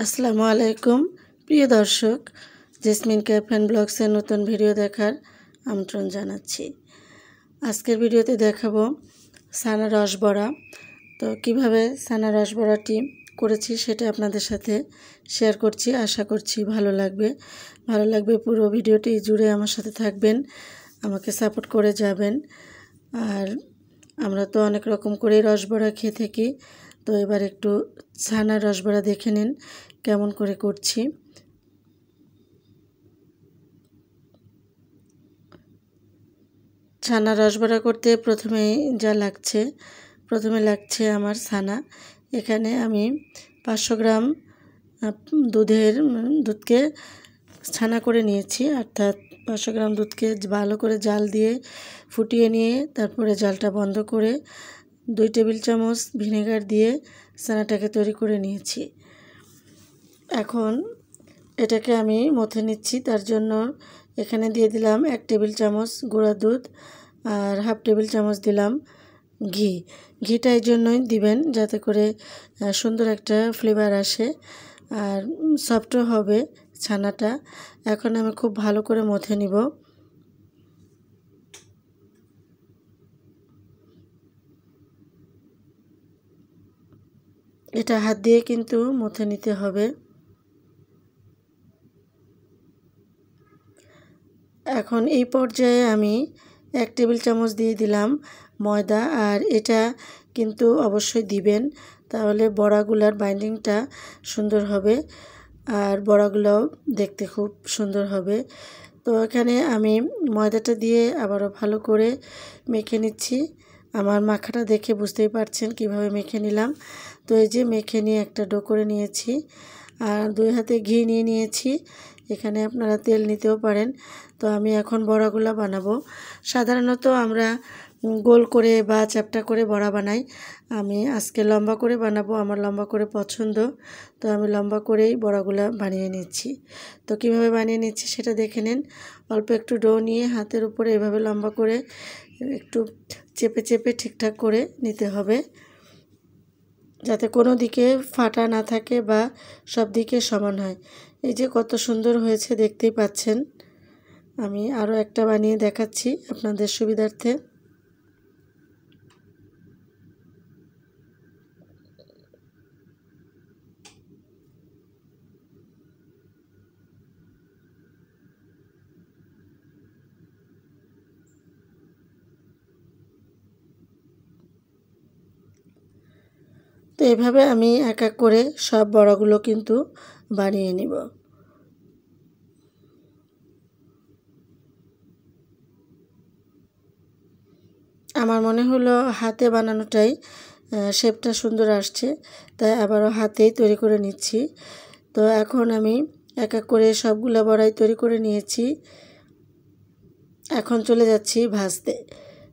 আসসালামু আলাইকুম প্রিয় দর্শক, জেসমিন ক্যাফে এন্ড ব্লগসের নতুন ভিডিও দেখার আমন্ত্রণ জানাচ্ছি। আজকের ভিডিওতে দেখাবো ছানা রসবড়া। তো কিভাবে ছানা রসবড়াটি করেছি সেটা আপনাদের সাথে শেয়ার করছি। আশা করছি ভালো লাগবে। পুরো ভিডিওটি জুড়ে আমার সাথে থাকবেন, আমাকে সাপোর্ট করে যাবেন। আর আমরা তো অনেক রকম করে রসবড়া খেয়ে থাকি, তো এবার একটু ছানার রসবড়া দেখে নিন কেমন করে করছি। ছানা রসবড়া করতে প্রথমে লাগছে আমার ছানা। এখানে আমি 500 গ্রাম দুধকে ছানা করে নিয়েছি, অর্থাৎ 500 গ্রাম দুধকে ভালো করে জাল দিয়ে ফুটিয়ে নিয়ে তারপরে জালটা বন্ধ করে 2 টেবিল চামচ ভিনেগার দিয়ে ছানাটাকে তৈরি করে নিয়েছি। এখন এটাকে আমি মথে নিচ্ছি। তার জন্য এখানে দিয়ে দিলাম 1 টেবিল চামচ গুঁড়া দুধ আর হাফ টেবিল চামচ দিলাম ঘি। ঘিটা এই জন্যই দিবেন যাতে করে সুন্দর একটা ফ্লেভার আসে আর সফটও হবে ছানাটা। এখন আমি খুব ভালো করে মথে নিব। এটা হাত দিয়ে কিন্তু মথে নিতে হবে। এখন এই পর্যায়ে আমি 1 টেবিল চামচ দিয়ে দিলাম ময়দা, আর এটা কিন্তু অবশ্যই দিবেন, তাহলে বড়াগুলার বাইন্ডিংটা সুন্দর হবে আর বড়াগুলোও দেখতে খুব সুন্দর হবে। তো এখানে আমি ময়দাটা দিয়ে আবারও ভালো করে মেখে নিচ্ছি। আমার মাখাটা দেখে বুঝতেই পারছেন কিভাবে মেখে নিলাম। তো এই যে মেখে নিয়ে একটা ডো করে নিয়েছি আর 2 হাতে ঘি নিয়ে নিয়েছি। এখানে আপনারা তেল নিতেও পারেন। তো আমি এখন বড়াগুলো বানাবো। সাধারণত আমরা গোল করে বা চ্যাপ্টা করে বড়া বানাই। আমি আজকে লম্বা করে বানাবো, আমার লম্বা করে পছন্দ, তো আমি লম্বা করেই বড়াগুলো বানিয়ে নিচ্ছি। তো কিভাবে বানিয়ে নিচ্ছি সেটা দেখে নিন। অল্প একটু ডো নিয়ে হাতের উপরে এভাবে লম্বা করে একটু চেপে চেপে ঠিকঠাক করে নিতে হবে, যাতে কোনো দিকে ফাটা না থাকে বা সব দিকে সমান হয়। এই যে কত সুন্দর হয়েছে দেখতেই পাচ্ছেন। আমি আরও একটা বানিয়ে দেখাচ্ছি আপনাদের সুবিধার্থে। তো এভাবে আমি এক এক করে সব বড়াগুলো কিন্তু বানিয়ে নিব। আমার মনে হলো হাতে বানানোটাই শেপটা সুন্দর আসছে, তাই আবারও হাতেই তৈরি করে নিচ্ছি। তো এখন আমি এক এক করে সবগুলো বড়াই তৈরি করে নিয়েছি। এখন চলে যাচ্ছি ভাজতে।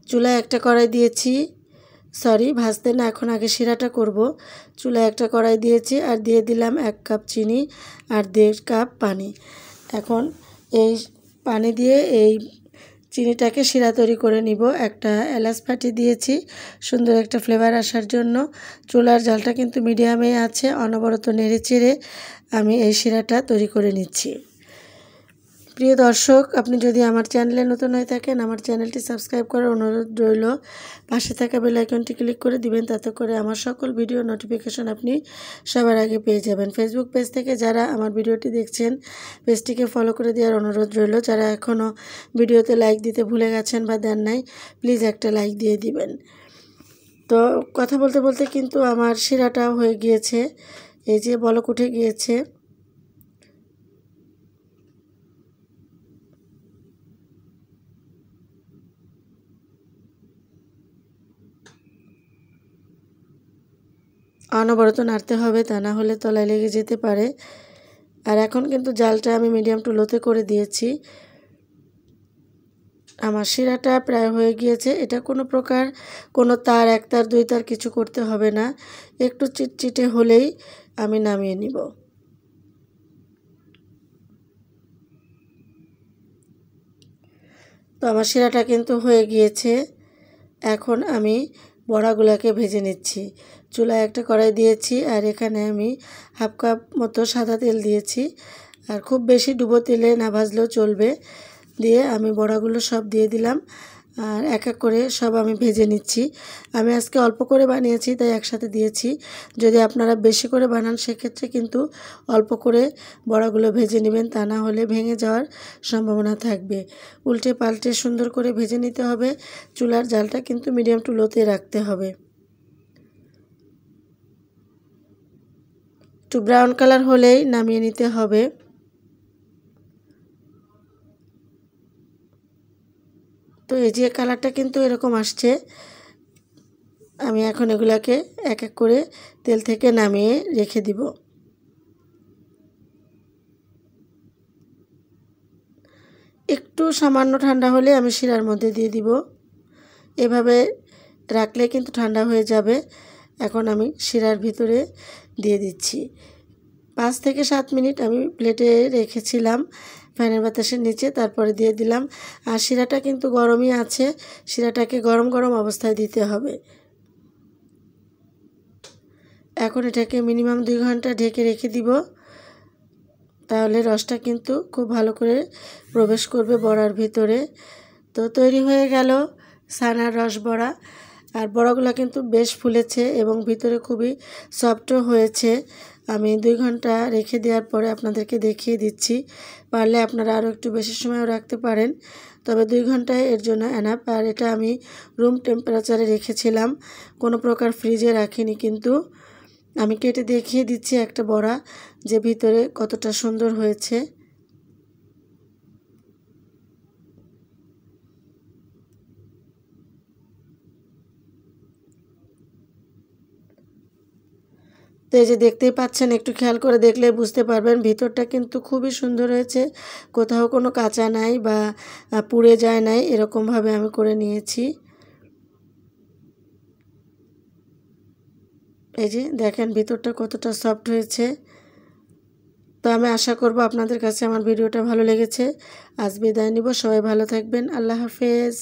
চুলায় একটা কড়াই দিয়েছি, ভাজতে না, এখন আগে শিরাটা করব। চুলায় একটা কড়াই দিয়েছি আর দিয়ে দিলাম 1 কাপ চিনি আর 1.5 কাপ পানি। এখন এই পানি দিয়ে এই চিনিটাকে শিরা তৈরি করে নিব। একটা এলাচ ফাটিয়ে দিয়েছি সুন্দর একটা ফ্লেভার আসার জন্য। চুলার জালটা কিন্তু মিডিয়ামে আছে, অনবরত নেড়ে চেড়ে আমি এই শিরাটা তৈরি করে নিচ্ছি। প্রিয় দর্শক, আপনি যদি আমার চ্যানেলে নতুন হয়ে থাকেন, আমার চ্যানেলটি সাবস্ক্রাইব করার অনুরোধ রইল। পাশে থাকা বেল আইকনটি ক্লিক করে দিবেন, তাতে করে আমার সকল ভিডিও নোটিফিকেশন আপনি সবার আগে পেয়ে যাবেন। ফেসবুক পেজ থেকে যারা আমার ভিডিওটি দেখছেন, পেজটিকে ফলো করে দেওয়ার অনুরোধ রইল। যারা এখনও ভিডিওতে লাইক দিতে ভুলে গেছেন বা দেন নাই, প্লিজ একটা লাইক দিয়ে দিবেন। তো কথা বলতে বলতে কিন্তু আমার শিরাটাও হয়ে গিয়েছে, এই যে বলক উঠে গিয়েছে। অনবরত নাড়তে হবে, তা না হলে তলায় লেগে যেতে পারে। আর এখন কিন্তু জালটা আমি মিডিয়াম টু লোতে করে দিয়েছি। আমার শিরাটা প্রায় হয়ে গিয়েছে। এটা কোনো প্রকার কোনো তার 1 তার 2 তার কিছু করতে হবে না, একটু চিটচিটে হলেই আমি নামিয়ে নিব। তো আমার শিরাটা কিন্তু হয়ে গিয়েছে। এখন আমি বড়াগুলোকে ভেজে নিচ্ছি। চুলায় একটা কড়াই দিয়েছি আর এখানে আমি হাফ কাপ মতো সাদা তেল দিয়েছি। আর খুব বেশি ডুবো তেলে না ভাজলেও চলবে। দিয়ে আমি বড়াগুলো সব দিয়ে দিলাম আর এক এক করে সব আমি ভেজে নিচ্ছি। আমি আজকে অল্প করে বানিয়েছি তাই একসাথে দিয়েছি। যদি আপনারা বেশি করে বানান সেক্ষেত্রে কিন্তু অল্প করে বড়াগুলো ভেজে নেবেন, তা না হলে ভেঙে যাওয়ার সম্ভাবনা থাকবে। উল্টে পাল্টে সুন্দর করে ভেজে নিতে হবে। চুলার জালটা কিন্তু মিডিয়াম টু লোতে রাখতে হবে। একটু ব্রাউন কালার হলেই নামিয়ে নিতে হবে। তো এই যে কালারটা কিন্তু এরকম আসছে। আমি এখন এগুলাকে এক এক করে তেল থেকে নামিয়ে রেখে দিব। একটু সামান্য ঠান্ডা হলে আমি শিরার মধ্যে দিয়ে দিব। এভাবে রাখলে কিন্তু ঠান্ডা হয়ে যাবে। এখন আমি শিরার ভিতরে দিয়ে দিচ্ছি। 5 থেকে 7 মিনিট আমি প্লেটে রেখেছিলাম ফ্যানের বাতাসের নিচে, তারপরে দিয়ে দিলাম। আর শিরাটা কিন্তু গরমই আছে, শিরাটাকে গরম গরম অবস্থায় দিতে হবে। এখন এটাকে মিনিমাম 2 ঘন্টা ঢেকে রেখে দিব। তাহলে রসটা কিন্তু খুব ভালো করে প্রবেশ করবে বড়ার ভিতরে। তো তৈরি হয়ে গেল ছানার রস বড়া। আর বড়াগুলো কিন্তু বেশ ফুলেছে এবং ভিতরে খুবই সফটও হয়েছে। আমি 2 ঘন্টা রেখে দেওয়ার পরে আপনাদেরকে দেখিয়ে দিচ্ছি। পারলে আপনারা আরও একটু বেশি সময়ও রাখতে পারেন, তবে 2 ঘন্টায় এর জন্য এনাফ। আর এটা আমি রুম টেম্পারেচারে রেখেছিলাম, কোনো প্রকার ফ্রিজে রাখিনি। কিন্তু আমি কেটে দেখিয়ে দিচ্ছি একটা বড়া যে ভিতরে কতটা সুন্দর হয়েছে। তো এই যে দেখতেই পাচ্ছেন, একটু খেয়াল করে দেখলে বুঝতে পারবেন ভিতরটা কিন্তু খুবই সুন্দর হয়েছে। কোথাও কোনো কাঁচা নাই বা পুড়ে যায় নাই, এরকমভাবে আমি করে নিয়েছি। এই যে দেখেন ভিতরটা কতটা সফট হয়েছে। তো আমি আশা করব আপনাদের কাছে আমার ভিডিওটা ভালো লেগেছে। আজ বিদায় নিব, সবাই ভালো থাকবেন। আল্লাহ হাফেজ।